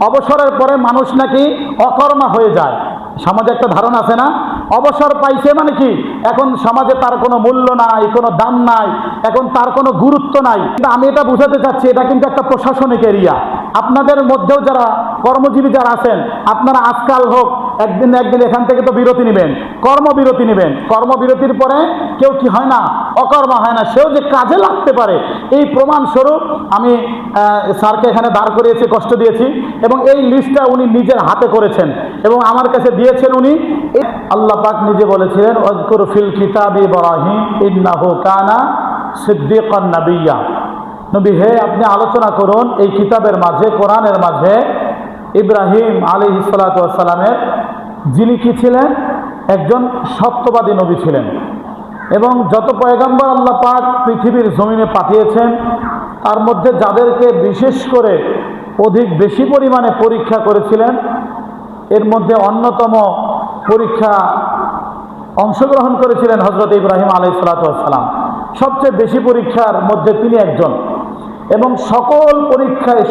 অবসরের পরে মানুষ নাকি অকর্মা হয়ে যায়। সমাজে একটা ধারণা আছে না, অবসর পাইছে মানে কি এখন সমাজে তার কোনো মূল্য নাই, কোনো দাম নাই, এখন তার কোনো গুরুত্ব নাই। কিন্তু আমি এটা বুঝাতে চাচ্ছি, এটা কিন্তু একটা প্রশাসনিক এরিয়া। আপনাদের মধ্যেও যারা কর্মজীবী যারা আছেন, আপনারা আজকাল হোক একদিন একদিন এখান থেকে তো বিরতি নেবেন, কর্মবিরতি নেবেন। কর্মবিরতির পরে কেউ কি হয় না, অকর্মা হয় না, সেও যে কাজে লাগতে পারে এই প্রমাণস্বরূপ আমি স্যারকে এখানে দাঁড় করিয়েছি, কষ্ট দিয়েছি, এবং এই লিস্টটা উনি নিজের হাতে করেছেন এবং আমার কাছে দিয়েছেন উনি। আল্লাহ পাক নিজে বলেছিলেন, ওয়াজকুর ফিল কিতাবি ইব্রাহিম ইন্নাহু কানা সিদ্দিকান নাবিয়্যা। নবী হে, আপনি আলোচনা করুন এই কিতাবের মাঝে, কোরআনের মাঝে ইব্রাহিম আলাইহিস সালাতু ওয়াস সালামের, যিনি কি ছিলেন, একজন সত্যবাদী নবী ছিলেন। এবং যত পয়গম্বর আল্লাহ পাক পৃথিবীর জমিনে পাঠিয়েছেন, তার মধ্যে যাদেরকে বিশেষ করে বেশি পরিমাণে পরীক্ষা করেছিলেন, এর মধ্যে অন্যতম পরীক্ষা অংশগ্রহণ করেছিলেন হযরত ইব্রাহিম আলাইহিস সালাতু ওয়াস সালাম। সবচেয়ে বেশি পরীক্ষার মধ্যে তিনি একজন, এবং সকল পরীক্ষায়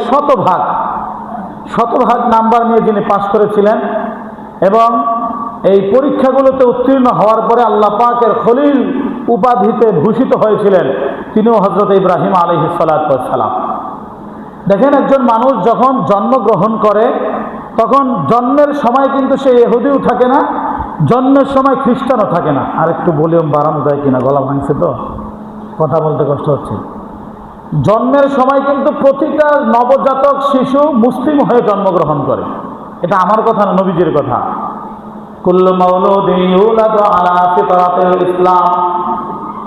শতভাগ নাম্বার নিয়ে যিনি পাশ করেছিলেন। এবং এই পরীক্ষাগুলোতে উত্তীর্ণ হওয়ার পরে আল্লাহ পাকের খলিল উপাধিতে ভূষিত হয়েছিলেন তিনিও হযরত ইব্রাহিম আলাইহিস সালাতু ওয়াস সালাম। দেখেন, একজন মানুষ যখন জন্মগ্রহণ করে তখন জন্মের সময় কিন্তু সে ইহুদিও থাকে না, জন্মের সময় খ্রিস্টানও থাকে না। আর একটু ভলিউম বাড়ানো যায় কিনা, গলা ভাঙছে তো, কথা বলতে কষ্ট হচ্ছে। জন্মের সময় কিন্তু প্রতিটা নবজাতক শিশু মুসলিম হয়ে জন্মগ্রহণ করে। এটা আমার কথা না, নবীজির কথা। কুল্লু মাউলুদিন ইউলাদু আলা ফিতরাতিল ইসলাম।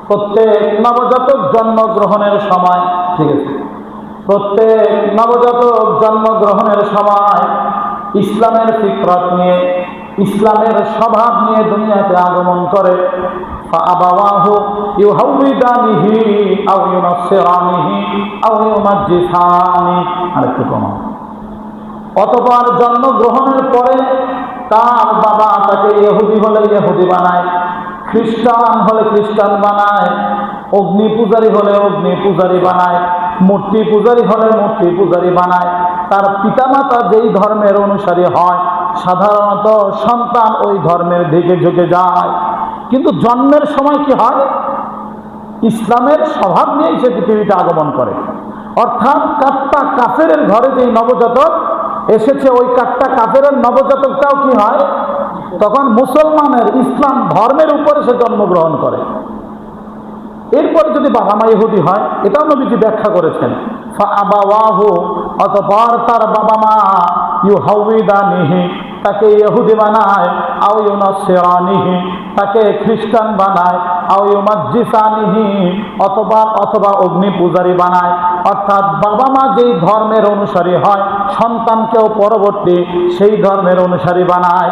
প্রত্যেক নবজাতক জন্মগ্রহণের সময়, ঠিক আছে, প্রত্যেক নবজাতক জন্মগ্রহণের সময় ইসলামের ফিতরত নিয়ে, ইসলামের স্বভাব নিয়ে দুনিয়াতে আগমন করে। ফাআবাওয়াহু ইউহাউইদানিহি আও ইউনাসসিরানিহি আও ইউমাজ্জিসানি। আরেকটু কমা। অতঃপর জন্মগ্রহণের পরে তার বাবা তাকে ইহুদি হলে ইহুদি বানায়, খ্রিস্টান হলে খ্রিস্টান বানায়, অগ্নি পূজারী হলে অগ্নি পূজারী বানায়, মূর্তি পূজারী হলে মূর্তি পূজারী বানায়। তার পিতামাতা যেই ধর্মের অনুসারী হয়, সাধারণত সন্তান ওই ধর্মের দিকে ঝুঁকে যায়। কিন্তু জন্মের সময় কি হয়, ইসলামের স্বভাব নিয়েই সে পৃথিবীতে আগমন করে। অর্থাৎ কাট্টা কাফেরের ঘরে যেই নবজাতক এসেছে, ওই কাট্টা কাফেরের নবজাতকটাও কি হয়, তখন মুসলমানের ইসলাম ধর্মের উপরে সে জন্মগ্রহণ করে। এরপরে যদি বাবা মা ইহুদি হয়, এটাও নবীজি ব্যাখ্যা করেছেন। ফাআবাওয়াহু, অতঃপর তার বাবা মা ইউহাউইদানিহি, তাকে ইহুদি বানায়, আও ইউনাসসিরানিহি, তাকে খ্রিস্টান বানায়, আও ইউমাজ্জিসানিহি, অথবা অগ্নি পূজারী বানায়। অর্থাৎ বাবা মা যেই ধর্মের অনুসারী হয়, সন্তানকেও পরবর্তী সেই ধর্মের অনুসারী বানায়।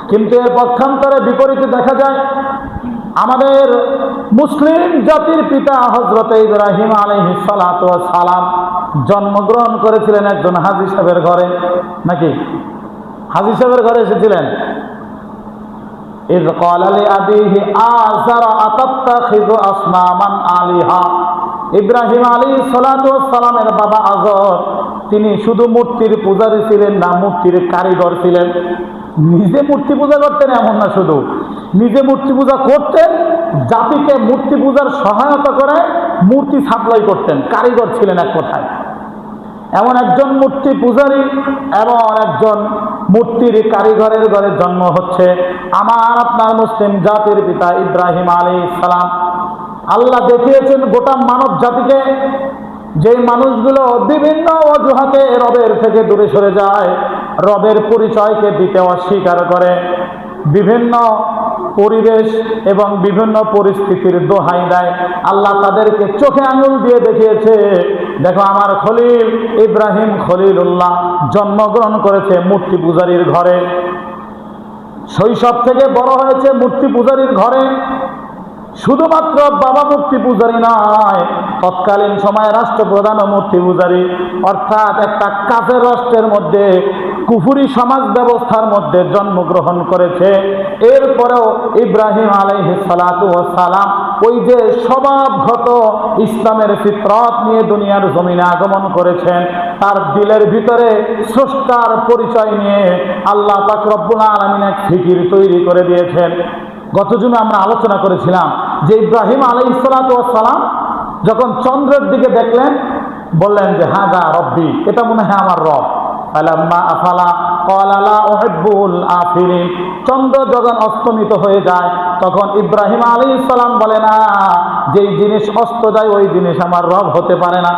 কিন্তু এর পক্ষান্তরে বিপরীতে দেখা যায়, আমাদের মুসলিম জাতির পিতা হযরত ইব্রাহিম আলাইহিস সালাতু ওয়াস সালাম জন্মগ্রহণ করেছিলেন একজন হাজী সাহেবের ঘরে। নাকি হাজী সাহেবের ঘরে এসেছিলেন। ইয ক্বালা লিআবিহি আযারা আতাত্তাখিযু আসনামান আলিহা। ইব্রাহিম আলাইহিস সালাতু ওয়াস সালামের বাবা আযর, তিনি শুধু মূর্তির পূজারী ছিলেন না, মূর্তির কারিগর ছিলেন। নিজে মূর্তি পূজা করতেন এমন না, শুধু নিজে মূর্তি পূজা করতেন, জাতিকে মূর্তি পূজার সহায়তা করে মূর্তি সাপ্লাই করতেন, কারিগর ছিলেন এক কথায়। এমন একজন মূর্তি পূজারী এবং একজন মূর্তির কারিগরের ঘরে জন্ম হচ্ছে আমার আপনার মুসলিম জাতির পিতা ইব্রাহিম আলাইহিস সালাম। আল্লাহ দেখিয়েছেন গোটা মানব জাতিকে, যে মানুষগুলো বিভিন্ন অজুহাতে রবের থেকে দূরে সরে যায়, রবের পরিচয়কে দিতে অস্বীকার করে, বিভিন্ন পরিবেশ এবং বিভিন্ন পরিস্থিতির দোহাই দেয়, আল্লাহ তাদেরকে চোখে আঙুল দিয়ে দেখিয়েছে, দেখো আমার খলিল ইব্রাহিম খলিলুল্লাহ জন্মগ্রহণ করেছে মূর্তি পূজারীর ঘরে, শৈশব থেকে বড় হয়েছে মূর্তি পূজারীর ঘরে। শুধুমাত্র বাবা মূর্তি পূজারী নয়, তৎকালীন সময়ে রাষ্ট্রপ্রধান ও মূর্তি পূজারী, অর্থাৎ একটা কাফের রাষ্ট্রের মধ্যে, কুফরি সমাজ ব্যবস্থার মধ্যে জন্মগ্রহণ করেছে। এরপরেও ইব্রাহিম আলাইহিস সালাতু ওয়াস সালাম ওই যে স্বভাবগত ইসলামের ফিতরত নিয়ে দুনিয়ার জমিনে আগমন করেছেন, তার দিলের ভিতরে স্রষ্টার পরিচয় নিয়ে আল্লাহ পাক রব্বুল আলামিন এক ফিকির তৈরি করে দিয়েছেন। গত জুমে আমরা আলোচনা করেছিলাম যে ইব্রাহিম আলাইহিস সালাতু ওয়াস সালাম যখন চন্দ্রের দিকে দেখলেন, বললেন যে হাদা রব্বি, এটা মনে হয় আমার রব। ফালাম্মা আফালা ক্বালা লা উহিব্বুল আফিলিন। চন্দ্র যখন অস্তমিত হয়ে যায় তখন ইব্রাহিম আলাইহিস সালাম বলে, না, যেই জিনিস অস্ত যায় ওই জিনিস আমার রব হতে পারে না।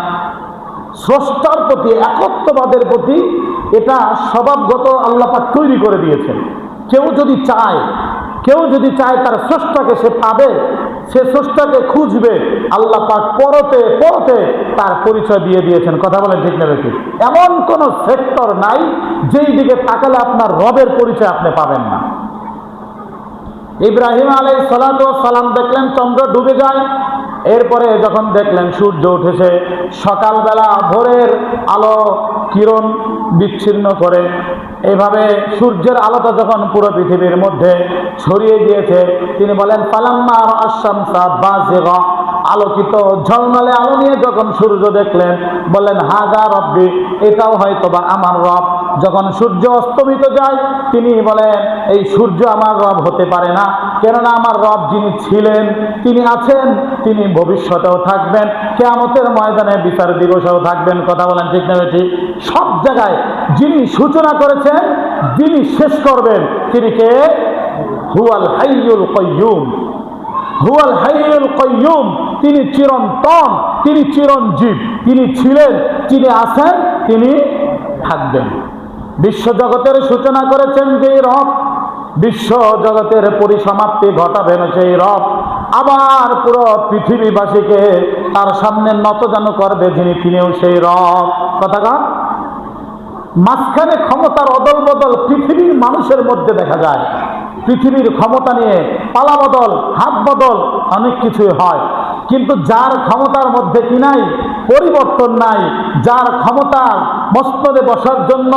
স্রষ্টার প্রতি, একত্ববাদের প্রতি এটা স্বভাবগত আল্লাহ পাক তৈরি করে দিয়েছেন। কেউ যদি চায় তার স্রষ্টাকে সে পাবে, সে স্রষ্টাকে খুঁজবে, আল্লাহ পাক পরতে পরতে তার পরিচয় দিয়ে দিয়েছেন। কথা বলেন ঠিক না ঠিক? এমন কোন সেক্টর নাই যেই দিকে তাকালে আপনার রবের পরিচয় আপনি পাবেন না। ইব্রাহিম আলাইহিস সালাতু ওয়াস সালাম দেখলেন চন্দ্র ডুবে যায়। এরপরে যখন দেখলেন সূর্য উঠেছে, সকালবেলা ভোরের আলো কিরণ বিচ্ছিন্ন করে এইভাবে সূর্যের আলোটা যখন পুরো পৃথিবীর মধ্যে ছড়িয়ে গিয়েছে, তিনি বলেন ফালাম্মা আশ-শামসা বাযিগা, আলোকিত ঝলমলে আলো নিয়ে যখন সূর্য দেখলেন, বললেন হাযা রব্বি, এটাও হয়তোবা আমার রব। যখন সূর্য অস্তমিত যায় তিনি বলেন এই সূর্য আমার রব হতে পারে না, কেননা আমার রব যিনি ছিলেন, তিনি আছেন, তিনি ভবিষ্যতেও থাকবেন, কিয়ামতের ময়দানে বিচার দিবসেও থাকবেন। কথা বলেন ঠিক না ঠিক? সব জায়গায় যিনি সূচনা করেছেন, যিনি শেষ করবেন, তিনি কে? হুয়াল হাইয়ুল কাইয়্যুম। হুয়াল হাইয়ুল কাইয়্যুম, তিনি চিরন্তন, তিনি চিরঞ্জীব, তিনি ছিলেন, তিনি আছেন, তিনি থাকবেন। বিশ্বজগতের সূচনা করেছেন যেই রব, বিশ্ব জগতের পরিসমাপ্তি ঘটাবেন সেই রব, আবার পুরো পৃথিবীবাসীকে তার সামনে নতজানু করবে যিনি, তিনিও সেই রব। কথাটা মাঝখানে ক্ষমতার অদল বদল পৃথিবীর মানুষের মধ্যে দেখা যায়। পৃথিবীর ক্ষমতা নিয়ে পালা বদল, হাত বদল, অনেক কিছুই হয়, কিন্তু যার ক্ষমতার মধ্যে কি নাই? পরিবর্তন নাই। যার ক্ষমতার মস্তদে বসার জন্য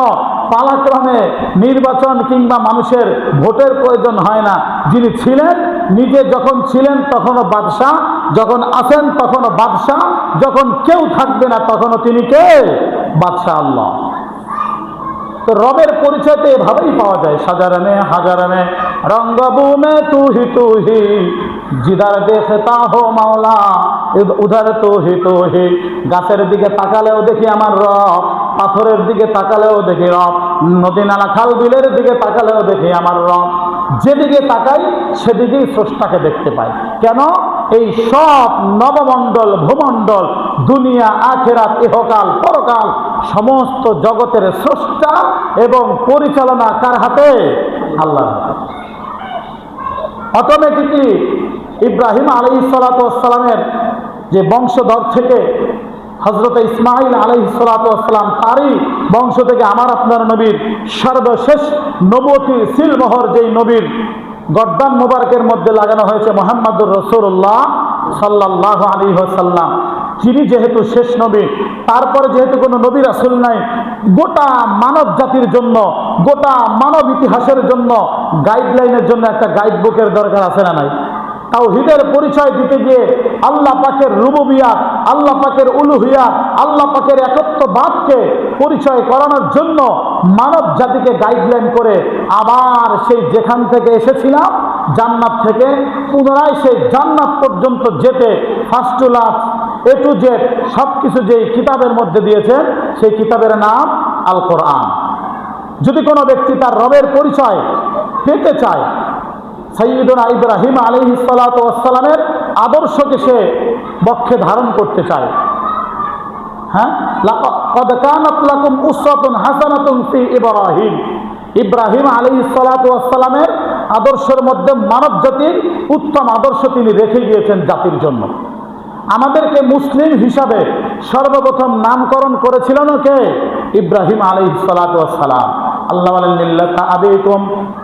পালাক্রমে নির্বাচন কিংবা মানুষের ভোটের প্রয়োজন হয় না, যিনি ছিলেন, নিজে যখন ছিলেন তখনও বাদশাহ, যখন আছেন তখনও বাদশাহ, যখন কেউ থাকবে না তখনও তিনি কে? বাদশাহ আল্লাহ। তো রবের পরিচয় তো এভাবেই পাওয়া যায়। সাজারানে হাজারানে রঙ্গভূমে তুহি তুহি, জিদার দেখতা হো মাওলা উধার তুহি তুহি। গাছের দিকে তাকালেও দেখি আমার রব, পাথরের দিকে তাকালেও দেখি রব, নদী নালা খাল বিলের দিকে তাকালেও দেখি আমার রব। যেদিকে তাকাই সেদিকেই স্রষ্টাকে দেখতে পাই। কেন? এই সব নবমণ্ডল, ভূমণ্ডল, দুনিয়া, আখিরাত, ইহকাল, পরকাল, সমস্ত জগতের স্রষ্টা এবং পরিচালনা কার হাতে? আল্লাহর হাতে। অটোমেটিকলি ইব্রাহিম আলাইহিস সালাতু ওয়াস সালামের যে বংশধর থেকে হযরত ইসমাঈল আলাইহিস সালাতু ওয়াস সালাম, তারই বংশ থেকে আমার আপনার নবীর সর্বশেষ নবুয়তির সিলমোহর যেই নবীর গর্দান মুবারকের মধ্যে লাগানো হয়েছে মুহাম্মদুর রাসূলুল্লাহ সাল্লাল্লাহু আলাইহি ওয়াসাল্লাম, যিনি যেহেতু শেষ নবী, তারপরে যেহেতু কোনো নবী রাসূল নাই, গোটা মানব জাতির জন্য, গোটা মানব ইতিহাসের জন্য গাইডলাইনের জন্য একটা গাইড বুকের দরকার আছে না নাই? তাওহীদের পরিচয় দিতে গিয়ে আল্লাহ পাকের রুবুবিয়াত, আল্লাহ পাকের উলুহিয়াত, আল্লাহ পাকের একত্ববাদকে পরিচয় করানোর জন্য মানব জাতিকে গাইডলাইন করে আবার সেই যেখান থেকে এসেছিলাম জান্নাত থেকে পুনরায় সেই জান্নাত পর্যন্ত যেতে first to last A to Z সব কিছু যেই কিতাবের মধ্যে দিয়েছেন সেই কিতাবের নাম আল কোরআন। যদি কোনো ব্যক্তি তার রবের পরিচয় পেতে চায়, সাইয়্যিদুনা ইব্রাহিম আলাইহিস সালাতু ওয়াস সালামের আদর্শকে সে বক্ষে ধারণ করতে চায়, হ্যাঁ, লাকাদ কানাত লাকুম উসওয়াতুন হাসানাতুন ফি ইব্রাহিম, ইব্রাহিম আলাইহিস সালাতু ওয়াস সালামের আদর্শের মধ্যে মানব জাতির উত্তম আদর্শ তিনি রেখে গিয়েছেন জাতির জন্য। আমাদেরকে মুসলিম হিসাবে সর্বপ্রথম নামকরণ করেছিলেন কে? ইব্রাহিম আলাইহিস সালাতু ওয়াস সালাম। আল্লাহ বলেন মিল্লাতা আবিকুম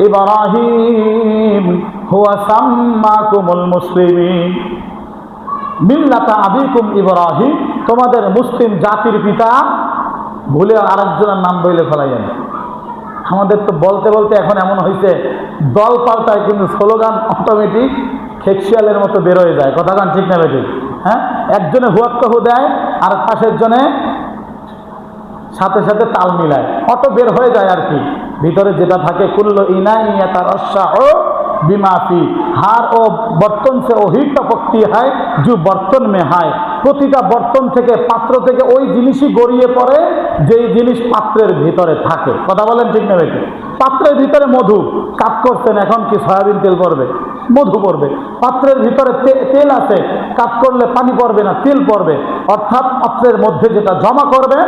ইব্রাহিম হুয়া সাম্মাকুমুল মুসলিমিন। মিল্লাতা আবিকুম ইব্রাহিম, তোমাদের মুসলিম জাতির পিতা। ভুলে আরেকজনের নাম বলে ফেলাইয়েন। আমাদের তো বলতে বলতে এখন এমন হয়েছে, দল পাল্টায় কিন্তু স্লোগান অটোমেটিক খেকশিয়ালের মতো বেরোয় যায়। কথা গান ঠিক না বেঠিক? হ্যাঁ, একজনে হুয়াক্কাহু দেয় আর পাশের জনে সাথে সাথে তাল মিলায়, অটো বের হয়ে যায় আর কি। ভিতরে যেটা থাকে, কুল্লু ইনাইন ইয়াতারাশাউ বিমা ফি, হার ও বর্তন সে ওহি টপকতি হয় जो বর্তন মে হয়। প্রতিটা বর্তন থেকে, পাত্র থেকে ওই জিনিসই গড়িয়ে পড়ে যেই জিনিস পাত্রের ভিতরে থাকে। কথা বলেন ঠিক না বেঠিক? পাত্রের ভিতরে মধু কাজ করছেন, এখন কি সয়াবিন তেল পড়বে? মধু পড়বে। পাত্রের ভিতরে তেল আছে, কাজ করলে পানি পড়বে না, তেল পড়বে। অর্থাৎ পাত্রের মধ্যে যেটা জমা করবে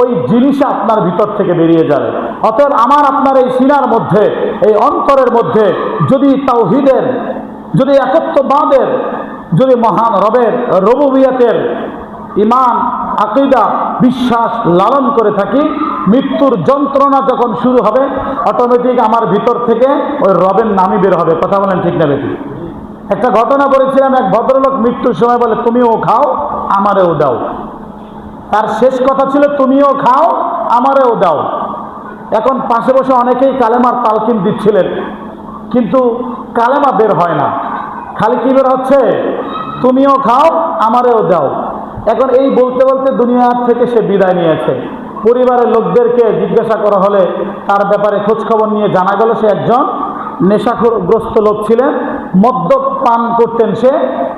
ওই জিনিস আপনার ভিতর থেকে বেরিয়ে যাবে। অতএব আমার আপনার এই সিনার মধ্যে, এই অন্তরের মধ্যে যদি তাওহীদের, যদি একত্ববাদের, যদি মহান রবের রুবুবিয়তের ঈমান, আকীদা, বিশ্বাস লালন করে থাকি, মৃত্যুর যন্ত্রণা যখন শুরু হবে অটোমেটিক আমার ভিতর থেকে ওই রবের নামই বের হবে। কথা বলেন ঠিক না বেঠিক? একটা ঘটনা বলেছিলাম, এক ভদ্রলোক মৃত্যুর সময় বলে, তুমিও খাও আমারেও দাও। তার শেষ কথা ছিল, তুমিও খাও আমারেও দাও। এখন পাশে বসে অনেকেই কালেমার তালকিন দিচ্ছিলেন, কিন্তু কালেমা বের হয় না, খালি কি বের হচ্ছে? তুমিও খাও আমারেও দাও। এখন এই বলতে বলতে দুনিয়ার থেকে সে বিদায় নিয়েছে। পরিবারের লোকদেরকে জিজ্ঞাসা করা হলে তার ব্যাপারে খোঁজখবর নিয়ে জানা গেল সে একজন নেশাগ্রস্ত লোক ছিলেন, মদ্যপান করতেন সে।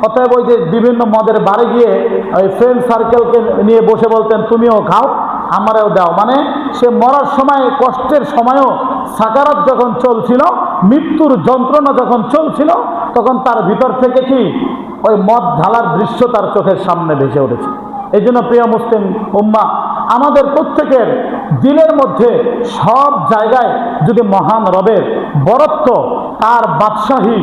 অতএব ওই যে বিভিন্ন মদের বাড়ি গিয়ে ওই ফ্রেন্ড সার্কেলকে নিয়ে বসে বলতেন, তুমিও খাও আমারেও দাও। মানে সে মরার সময়, কষ্টের সময়ও, সাকারাত যখন চলছিল, মৃত্যুর যন্ত্রণা যখন চলছিল, তখন তার ভিতর থেকে কি ওই মদ ঢালার দৃশ্য তার চোখের সামনে ভেসে উঠেছে। এই জন্য প্রিয় মুসলিম উম্মাহ, আমাদের প্রত্যেকের দিলের মধ্যে সব জায়গায় যদি মহান রবের বরত্ব, তার বাদশাহী,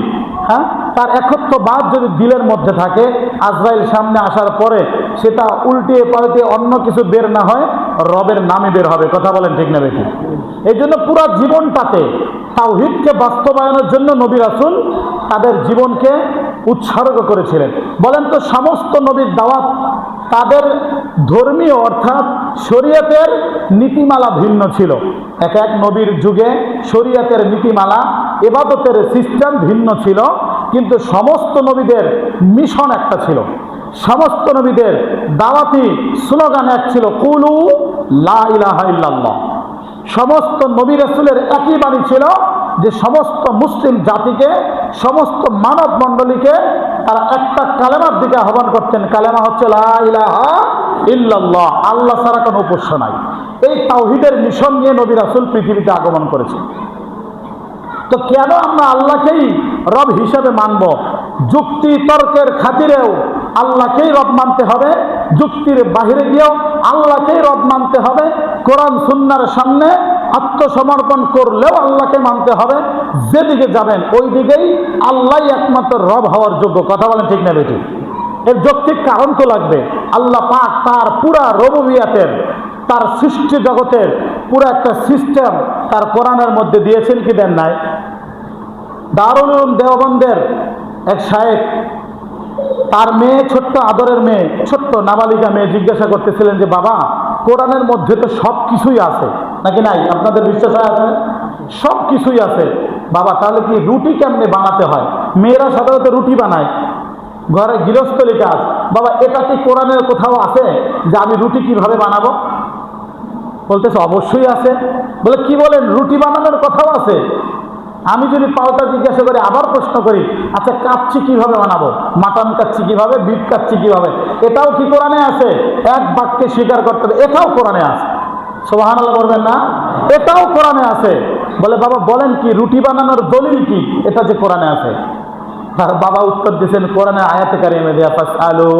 হ্যাঁ, তার একত্ববাদ যদি দিলের মধ্যে থাকে, আজরাইল সামনে আসার পরে সেটা উল্টিয়ে পাল্টে অন্য কিছু বের না হয়, রবের নামই বের হবে। কথা বলেন ঠিক না বেঠিক? এই জন্য পুরো জীবনটাতে তাওহীদকে বাস্তবায়নের জন্য নবী রাসূল তাদের জীবনকে উৎসর্গ করেছিলেন। বলেন তো, সমস্ত নবীর দাওয়াত, তাদের ধর্মীয় অর্থাৎ শরীয়তের নীতিমালা ভিন্ন ছিল। এক এক নবীর যুগে শরীয়তের নীতিমালা, ইবাদতের সিস্টেম ভিন্ন ছিল, কিন্তু সমস্ত নবীদের মিশন একটা ছিল। সমস্ত নবীদের দাওয়াতি স্লোগান এক ছিল, কুলু লা ইলাহা ইল্লাল্লাহ। সমস্ত নবী রাসূলের একই বাণী ছিল যে সমস্ত মুসলিম জাতিকে, সমস্ত মানব মণ্ডলীকে তারা একটা কালেমার দিকে আহ্বান করতেন। কালেমা হচ্ছে লা ইলাহা ইল্লাল্লাহ, আল্লাহ ছাড়া কোনো উপাস্য নাই। এই তাওহীদের মিশন নিয়ে নবী রাসূল পৃথিবীতে আগমন করেছেন। তো কেন আমরা আল্লাহকেই রব হিসেবে মানব? যুক্তি তর্কের খাতিরেও আল্লাহকেই রব মানতে হবে, যুক্তির বাহিরে গিয়েও আল্লাহকেই রব মানতে হবে। কোরআন সুন্নাহর সামনে আত্মসমর্পণ করলেও আল্লাহকে মানতে হবে। যেদিকে যাবেন ওই দিকেই আল্লাহই একমাত্র রব হওয়ার যোগ্য। কথা বলেন ঠিক না বেঠিক? এর যৌক্তিক কারণ তো লাগবে। আল্লাহ পাক তার পুরা রুবুবিয়তের, তার সৃষ্টি জগতের পুরো একটা সিস্টেম তার কোরআনের মধ্যে দিয়েছেন কি দেন নাই? দারুল উলুম দেওবন্দের এক শায়েখ, তার মেয়ে, ছোট্ট আদরের মেয়ে, ছোট্ট নাবালিকা মেয়ে জিজ্ঞাসা করতেছিলেন যে, বাবা, কোরআনের মধ্যে তো সব কিছুই আছে নাকি নাই? আপনাদের বিশ্বাস আছে? সব কিছুই আছে। বাবা, তাহলে কি রুটি কেমনে বানাতে হয়? মেয়েরা সাধারণত রুটি বানায়, ঘরে গৃহস্থলী কাজ। বাবা, এটা কি কোরআনের কোথাও আছে যে আমি রুটি কিভাবে বানাবো? বলতেছে অবশ্যই আছে। বলে, কি বলেন, রুটি বানানোর কথাও আছে? আমি যদি পাল্টা জিজ্ঞাসা করি, আবার প্রশ্ন করি, আচ্ছা কাচ্চি কিভাবে বানাবো? মাটন কাচ্চি কিভাবে, বিফ কাচ্চি কিভাবে? এটাও কি কোরআনে আছে? এক বাক্যে স্বীকার করতে হবে এটাও কোরআনে আছে। সুবহানাল্লাহ বলবেন না? এটাও কোরআনে আছে। বলে, বাবা বলেন কি রুটি বানানোর দলিল কি? এটা যে কোরআনে আছে। তার বাবা উত্তর দিয়েছেন, কোরআনের আয়াতে কারিমে দেয়া, ফাসআলু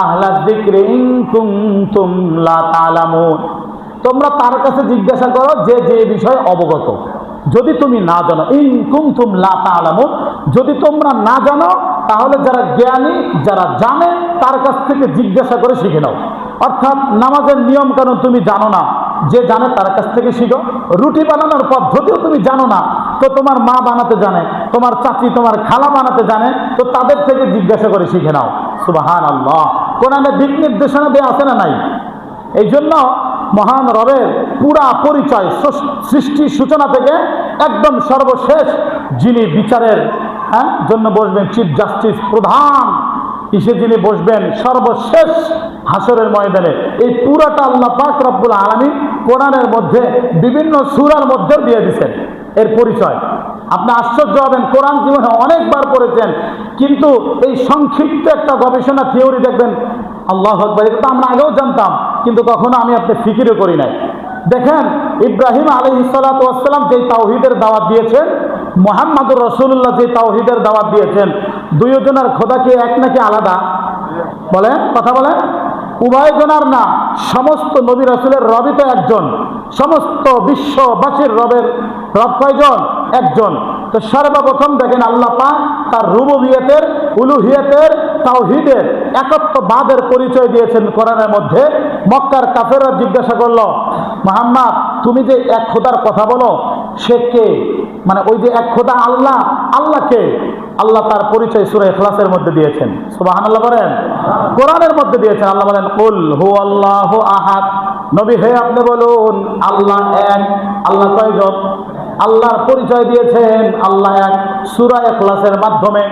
আহলা যিকরি ইন কুনতুম লা তা'লামুন। তোমরা তার কাছে জিজ্ঞাসা করো যে যে বিষয়ে অবগত, যদি তুমি না জানো। ইন কুনতুম লা তা'লামুন, যদি তোমরা না জানো তাহলে যারা জ্ঞানী, যারা জানে তার কাছ থেকে জিজ্ঞাসা করে শিখে নাও। অর্থাৎ নামাজের নিয়ম কানুন তুমি জানো না, যে জানে তার কাছ থেকে শিখো। রুটি বানানোর পদ্ধতিও তুমি জানো না, তো তোমার মা বানাতে জানে, তোমার চাচি, তোমার খালা বানাতে জানে, তো তাদের থেকে জিজ্ঞাসা করে শিখে নাও। সুবহানাল্লাহ। কোরআনে দিক নির্দেশনা দেওয়া আছে না নাই? এই জন্য মহান রবের পুরা পরিচয় সৃষ্টির সূচনা থেকে একদম সর্বশেষ যিনি বিচারের জন্য বসবেন, চিফ জাস্টিস, প্রধান যিনি বসবেন সর্বশেষ হাসরের ময়দানে, এই পুরাটা আল্লাহ পাক রব্বুল আলামিন কোরআনের মধ্যে বিভিন্ন সূরার মধ্যে দিয়ে দিয়েছেন এর পরিচয়। আপনি আশ্চর্য হবেন, কোরআন জীবনে অনেকবার পড়েছেন, কিন্তু এই সংক্ষিপ্ত একটা গবেষণা থিওরি দেখবেন, আল্লাহু আকবার, এটা তো আমরা আগেও জানতাম, কিন্তু কখনো আমি আপনি ফিকিরও করি নাই। দেখেন, ইব্রাহিম আলাইহিস সালাতু ওয়াস সালাম যে তাওহীদের দাওয়াত দিয়েছেন, মুহাম্মদুর রাসূলুল্লাহ যে তাওহীদের দাওয়াত দিয়েছেন, দুইজনের খোদা কি এক নাকি আলাদা? বলেন, কথা বলেন। উভয়জনার না, সমস্ত নবী রাসূলের রবই তো একজন, সমস্ত বিশ্ববাসীর রবের রব কয়জন? একজন। তো সর্বপ্রথম দেখেন আল্লাহ পাক তার রুবুবিয়তের, উলুহিয়তের, তাওহীদের, একত্ববাদের পরিচয় দিয়েছেন কোরআনের মধ্যে। মক্কার কাফেররা জিজ্ঞাসা করলো, মুহাম্মদ তুমি যে এক খোদার কথা বলো, সে কে? মানে ওই যে এক খোদা আল্লাহ, আল্লাহ কে? আল্লাহ তার পরিচয় সূরা ইখলাসের মধ্যে দিয়েছেন। সুবহানাল্লাহ বলেন। কোরআনের মধ্যে দিয়েছেন। আল্লাহ বলেন, কুল হুয়াল্লাহু আহাদ, নবী হে আপনি বলুন আল্লাহ এক। আল্লাহ কয়জন? আল্লাহর পরিচয় দিয়েছেন আল্লাহ এক সূরা ইখলাসের মাধ্যমে।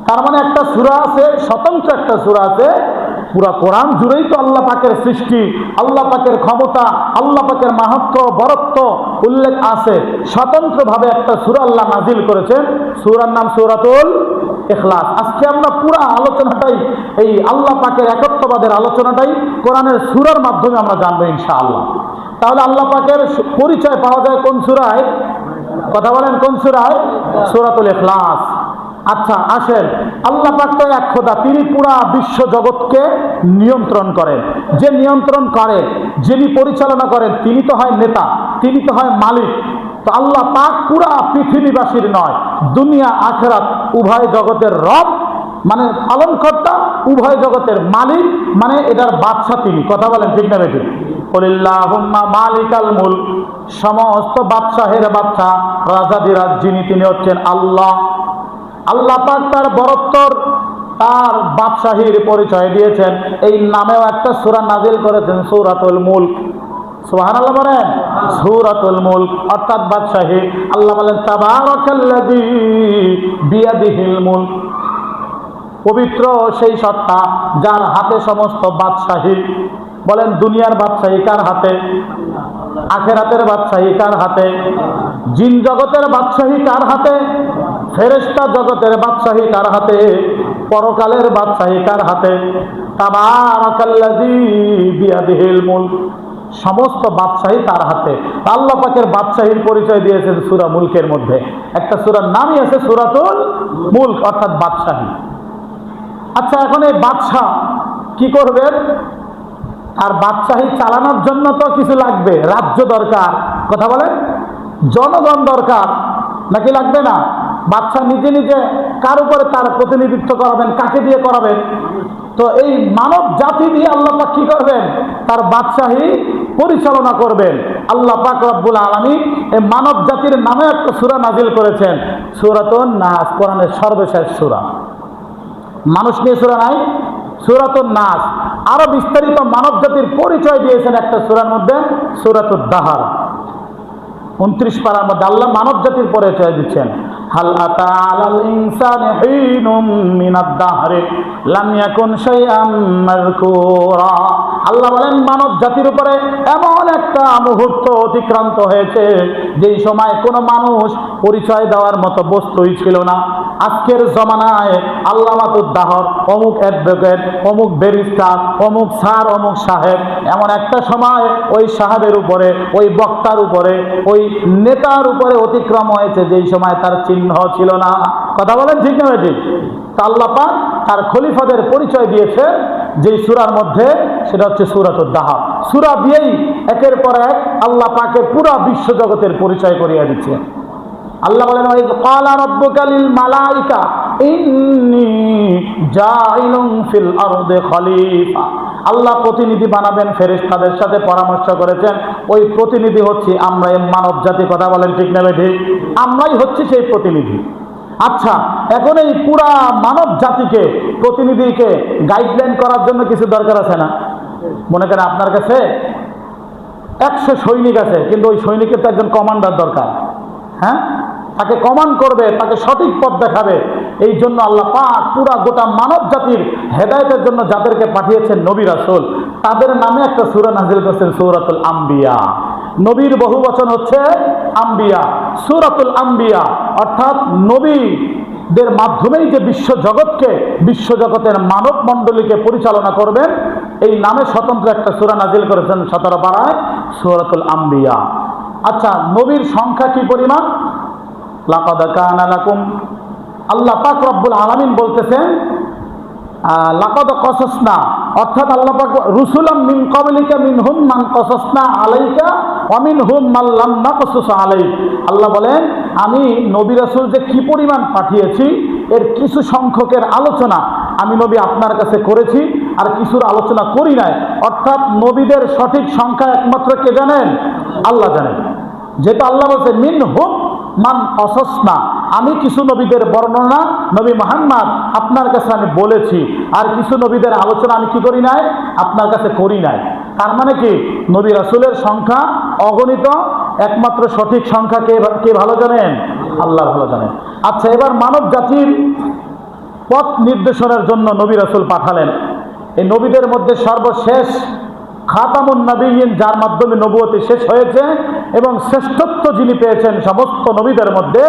তার মানে একটা সূরা আছে, স্বতন্ত্র একটা সূরা আছে, পুরা কোরআন জুড়েই তো আল্লাহ পাকের সৃষ্টি, আল্লাহ পাকের ক্ষমতা, আল্লাহ পাকের মাহাত্ম্য, বরত্ব উল্লেখ আছে। স্বতন্ত্রভাবে একটা সূরা আল্লাহ নাজিল করেছেন, সূরার নাম সূরাতুল ইখলাস। আজকে আমরা পুরা আলোচনাটাই, এই আল্লাহ পাকের একত্ববাদের আলোচনাটাই কোরআনের সূরার মাধ্যমে আমরা জানবো ইনশাআল্লাহ। তাহলে আল্লাহ পাকের পরিচয় পাওয়া যায় কোন সূরায়? কথা বলেন, কোন সূরায়? সূরাতুল ইখলাস। আচ্ছা আসেন, আল্লাহ পাক তো এক খোদা, তিনি পুরা বিশ্ব জগৎকে নিয়ন্ত্রণ করেন। যে নিয়ন্ত্রণ করে, যিনি পরিচালনা করেন, তিনি তো হয় নেতা, তিনি তো হয় মালিক। তো আল্লাহ পাক পুরা পৃথিবীবাসীর নয়, দুনিয়া আখিরাত উভয় জগতের রব মানে পালনকর্তা, উভয় জগতের মালিক মানে এটার বাদশা তিনি। কথা বলেন, ঠিক না বেঠিক? কুলিল্লাহুম্মা মালিকাল মুলক, সমস্ত বাদশাহের বাদশা, রাজাদিরাজ যিনি, তিনি হচ্ছেন আল্লাহ। আল্লাহ পাক তার বরত্বর, তার বাদশাহীর পরিচয় দিয়েছেন। এই নামেও একটা সূরা নাজিল করেছেন, সূরাতুল মুলক। সুবহানাল্লাহ বলেন। সূরাতুল মুলক অর্থাৎ বাদশাহী। আল্লাহ বলেন, তাবারাকাল্লাযী বিয়াদিহিল মুলক, পবিত্র সেই সত্তা যার হাতে সমস্ত বাদশাহী। বলেন, দুনিয়ার বাদশাহী কার হাতে? আখিরাতের বাদশাহী কার হাতে? জিন জগতের বাদশাহী কার হাতে? ফেরেশতা জগতের বাদশাহী কার হাতে? পরকালের বাদশাহী কার হাতে? তাবারাকাল্লাযী বিয়াদিহিল মুলক, সমস্ত বাদশাহী তার হাতে। আল্লাহ পাকের বাদশাহীর পরিচয় দিয়েছেন সূরা মুলকের মধ্যে। একটা সূরার নামই আছে সূরাতুল মুলক, অর্থাৎ বাদশাহী। আচ্ছা, এখন এই বাদশাহ কি করবেন? আর বাদশাহী চালানোর জন্য তো কিছু লাগবে, রাজ্য দরকার। কথা বলেন, জনগণ দরকার, নাকি লাগবে না? বাদশাহ নিজে নিজে কার উপরে তার প্রতিনিধিত্ব করাবেন? কাকে দিয়ে করাবেন? তো এই মানব জাতি দিয়ে আল্লাহ পাক কি করবেন? তার বাদশাহী পরিচালনা করবেন। আল্লাহ পাক রব্বুল আলামিন এই মানব জাতির নামে একটা সূরা নাজিল করেছেন, সূরাতুন নাস, কোরআনের সর্বশেষ সূরা। মানুষ নিয়ে সূরা নাই, সূরাতুন নাস। আরো বিস্তারিত মানব জাতির পরিচয় দিয়েছেন একটা সূরার মধ্যে, সূরাতুদ দাহর। 29 পারার মধ্যে আল্লাহ মানব জাতির পরিচয় দিচ্ছেন। হাল আতা আলাল ইনসানি হিনুম মিনাদ দাহরি লাম ইয়াকুন শাইআম মাযকুরা। আল্লাহ বলেন, মানব জাতির উপরে এমন একটা মুহূর্ত অতিক্রান্ত হয়েছে যেই সময় কোনো মানুষ পরিচয় দেওয়ার মতো বস্তুই ছিল না। আজকের জমানায় আল্লামাতুদ দাহর, অমুক অ্যাডভোকেট, অমুক ব্যারিস্টার, অমুক স্যার, অমুক সাহেব, এমন একটা সময় ওই সাহেবের উপরে, ওই বক্তার উপরে, ওই নেতার উপরে অতিক্রম হয়েছে যেই সময় তার চিহ্ন ছিল না। কথা বলেন, ঠিক না ঠিক? তা আল্লাহ পাক তার খলিফাদের পরিচয় দিয়েছে যেই সূরার মধ্যে, সেটা হচ্ছে সূরাতুদ দাহর। সূরা দিয়েই একের পর এক আল্লাহ পাকের পুরা বিশ্ব জগতের পরিচয় করিয়ে দিচ্ছে। আল্লাহ বলেন, ওয়াইয ক্বালা রাব্বুকা লিল মালাইকা ইন্নী জাইলুন ফিল আরদি খলিফা। আল্লাহ প্রতিনিধি বানাবেন, ফেরেশতাদের সাথে পরামর্শ করেছেন। ওই প্রতিনিধি হচ্ছে আমরা, এই মানব জাতি। কথা বলেন, ঠিক না ঠিক? আমরাই হচ্ছে সেই প্রতিনিধি। আচ্ছা, এখন এই পুরা মানব জাতিকে প্রতিনিধিকে গাইডলাইন করার জন্য কিছু দরকার আছে না? মনে করেন আপনার কাছে 100 সৈনিক আছে, কিন্তু ওই সৈনিকের তো একজন কমান্ডার দরকার। হ্যাঁ, তাকে কমান্ড করবে, তাকে সঠিক পথ দেখাবে। এই জন্য আল্লাহ পাক পুরা গোটা মানব জাতির হেদায়েতের জন্য যাদেরকে পাঠিয়েছেন নবী রাসূল, তাদের নামে একটা সূরা নাযিল করেছেন, সূরাতুল আম্বিয়া। নবীর বহু বচন হচ্ছে আম্বিয়া। সূরাতুল আম্বিয়া অর্থাৎ নবীদের মাধ্যমেই যে বিশ্বজগতের মানব মণ্ডলীকে পরিচালনা করবেন, এই নামে স্বতন্ত্র একটা সূরা নাযিল করেছেন 17 পারায়, সূরাতুল আম্বিয়া। আচ্ছা, নবীর সংখ্যা কি পরিমাণ? লাকাদ কানা লাকুম, আল্লাহ পাক রব্বুল আলামিন বলতেছেন লাকাদ কসাসনা, অর্থাৎ আল্লাহ পাক রুসুলাম মিন ক্বাবলিকা মিনহুম মান কসাসনা আলাইকা ওয়া মিনহুম মান লাম নাকসুস আলাইক। আল্লাহ বলেন, আমি নবী রাসূল যে কি পরিমাণ পাঠিয়েছি এর কিছু সংখ্যকের আলোচনা আমি নবী আপনার কাছে করেছি, আর কিছুর আলোচনা করি নাই। অর্থাৎ নবীদের সঠিক সংখ্যা একমাত্র কে জানেন? আল্লাহ জানেন। যেটা আল্লাহ বলছে মিনহুম মান কসাসনা, আমি কিছু নবীদের বর্ণনা নবী মুহাম্মদ আপনার কাছে আমি বলেছি, আর কিছু নবীদের আলোচনা আমি কি করি নাই? আপনার কাছে করি নাই। তার মানে কি, নবী রাসূলের সংখ্যা অগণিত, একমাত্র সঠিক সংখ্যা কে ভালো জানেন? আল্লাহ ভালো জানেন। আচ্ছা, এবার মানব জাতির পথ নির্দেশনের জন্য নবী রাসূল পাঠালেন। এই নবীদের মধ্যে সর্বশেষ খাতামুন নবিয়্যিন, যার মাধ্যমে নবুয়তি শেষ হয়েছে এবং শ্রেষ্ঠত্ব যিনি পেয়েছেন সমস্ত নবীদের মধ্যে,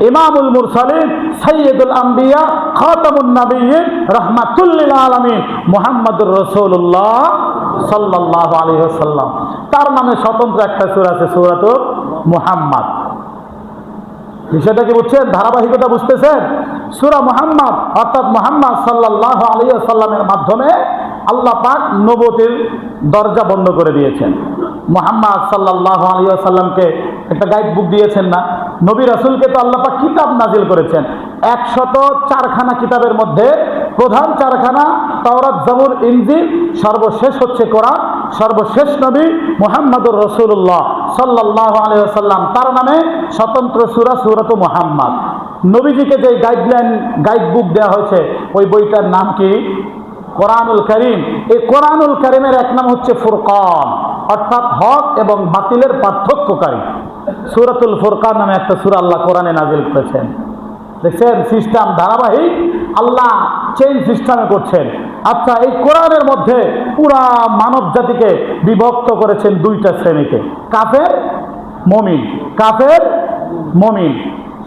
ইমামুল মুরসালিন, সাইয়্যিদুল আম্বিয়া, খাতামুন নবিয়্যিন, রাহমাতুল লিল আলামিন, মুহাম্মদুর রাসূলুল্লাহ সাল্লাল্লাহু আলাইহি ওয়াসাল্লাম। তার নামে স্বতন্ত্র একটা সূরা আছে, সূরাতুল মুহাম্মদ। বিষয়টা কি বুঝছেন? ধারাবাহিকতা বুঝতেছেন? সূরা মুহাম্মদ অর্থাৎ মুহাম্মদ সাল্লাল্লাহু আলাইহি ওয়াসাল্লামের মাধ্যমে আল্লাহ পাক নবুয়তির দরজা বন্ধ করে দিয়েছেন। মুহাম্মদ সাল্লাল্লাহু আলাইহি ওয়াসাল্লামকে একটা গাইড বুক দিয়েছেন না? নবী রাসূলকে তো আল্লাহ পাক কিতাব নাজিল করেছেন। 104খানা কিতাবের মধ্যে প্রধান 4খানা তাওরাত, জাবুর, ইনজিল, সর্বশেষ হচ্ছে কোরআন। সর্বশেষ নবী মুহাম্মদুর রাসূলুল্লাহ সাল্লাল্লাহু আলাইহি ওয়াসাল্লাম, তার নামে স্বতন্ত্র সূরা, সূরাতুল মুহাম্মদ। নবীজিকে যে গাইড বুক দেওয়া হয়েছে, ওই বইটার নাম কি? কোরআনুল কারীম। এই কোরআনুল কারীমের এক নাম হচ্ছে ফুরকান, অর্থাৎ হক এবং বাতিলের পার্থক্যকারী। সূরাতুল ফুরকান নামে একটা সূরা আল্লাহ কোরআনে নাজিল করেছেন। দেখছেন সিস্টেম ধারাবাহিক, আল্লাহ চেইন সিস্টেমে করছেন। আচ্ছা, এই কোরআনের মধ্যে পুরা মানব জাতিকে বিভক্ত করেছেন 2টা শ্রেণীতে, কাফের, মুমিন। কাফের, মুমিন।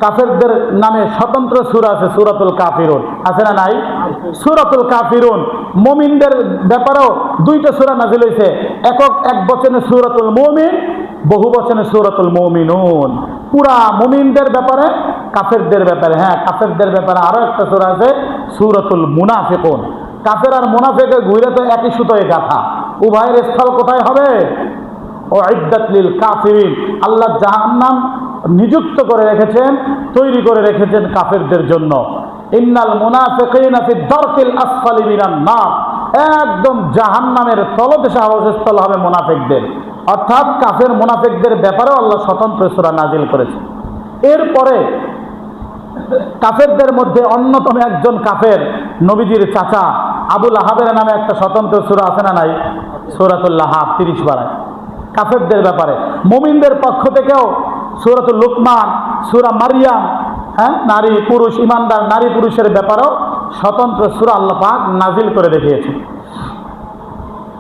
কাফেরদের নামে স্বতন্ত্র সূরা আছে, সূরাতুল কাফিরুন, আছে না নাই? সূরাতুল কাফিরুন। মুমিনদের ব্যাপারেও 2টা সূরা নাযিল হয়েছে, এক বচনে সূরাতুল মুমিন, বহু বচনে সূরাতুল মুমিনুন। পুরা মুমিনদের ব্যাপারে, কাফেরদের ব্যাপারে, হ্যাঁ কাফেরদের ব্যাপারে আরো একটা সূরা আছে, সূরাতুল মুনাফিকুন। কাফের আর মুনাফিকের ঘুরে তো একই সুতোয় গাঁথা, উভয়ের স্থল কোথায় হবে? উইদ্দাত লিল কাফিরিন। আল্লাহ জাহান্নাম নিযুক্ত করে রেখেছেন, তৈরি করে রেখেছেন কাফেরদের জন্য। ইন্নাল মুনাফিকিনা ফি দারকিল আসফালি মিনান নার, একদম জাহান্নামের তলদেশে আবাসস্থল হবে মুনাফিকদের। অর্থাৎ কাফের মুনাফিকদের ব্যাপারেও আল্লাহ স্বতন্ত্র সূরা নাজিল করেছেন। এরপরে কাফেরদের মধ্যে অন্যতম একজন কাফের, নবীজির চাচা আবু লাহাবের নামে একটা স্বতন্ত্র সূরা আছে না নাই? সূরাতুল লাহাব 30 পারায়, কাফেরদের ব্যাপারে। মুমিনদের পক্ষ থেকেও সূরাতুল লুকমান, সূরা মারিয়াম, হ্যাঁ নারী পুরুষ, ইমানদার নারী পুরুষের ব্যাপারেও স্বতন্ত্র সূরা আল্লাহ পাক নাজিল করে দেখিয়েছেন।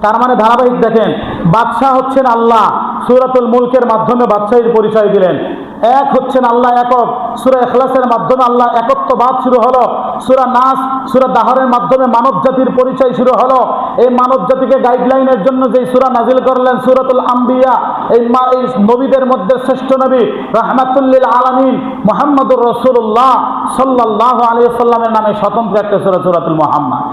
তার মানে ধারাবাহিক দেখেন, বাদশাহ হচ্ছেন আল্লাহ, সূরাতুল মুলকের মাধ্যমে বাদশাহীর পরিচয় দিলেন। এক হচ্ছেন আল্লাহ একক, সূরা ইখলাসের মাধ্যমে আল্লাহ একত্ববাদ শুরু হলো। সূরা নাস, সূরা দাহরের মাধ্যমে মানব জাতির পরিচয় শুরু হলো। এই মানব জাতিকে গাইডলাইনের জন্য যে সূরা নাজিল করলেন, সূরাতুল আম্বিয়া, এই নবীদের মধ্যে শ্রেষ্ঠ নবী রাহমাতুল লিল আলামিন মুহাম্মদুর রাসূলুল্লাহ সাল্লাল্লাহু আলাইহি ওয়াসাল্লামের নামে স্বতন্ত্র একটা সূরা, সূরাতুল মুহাম্মদ।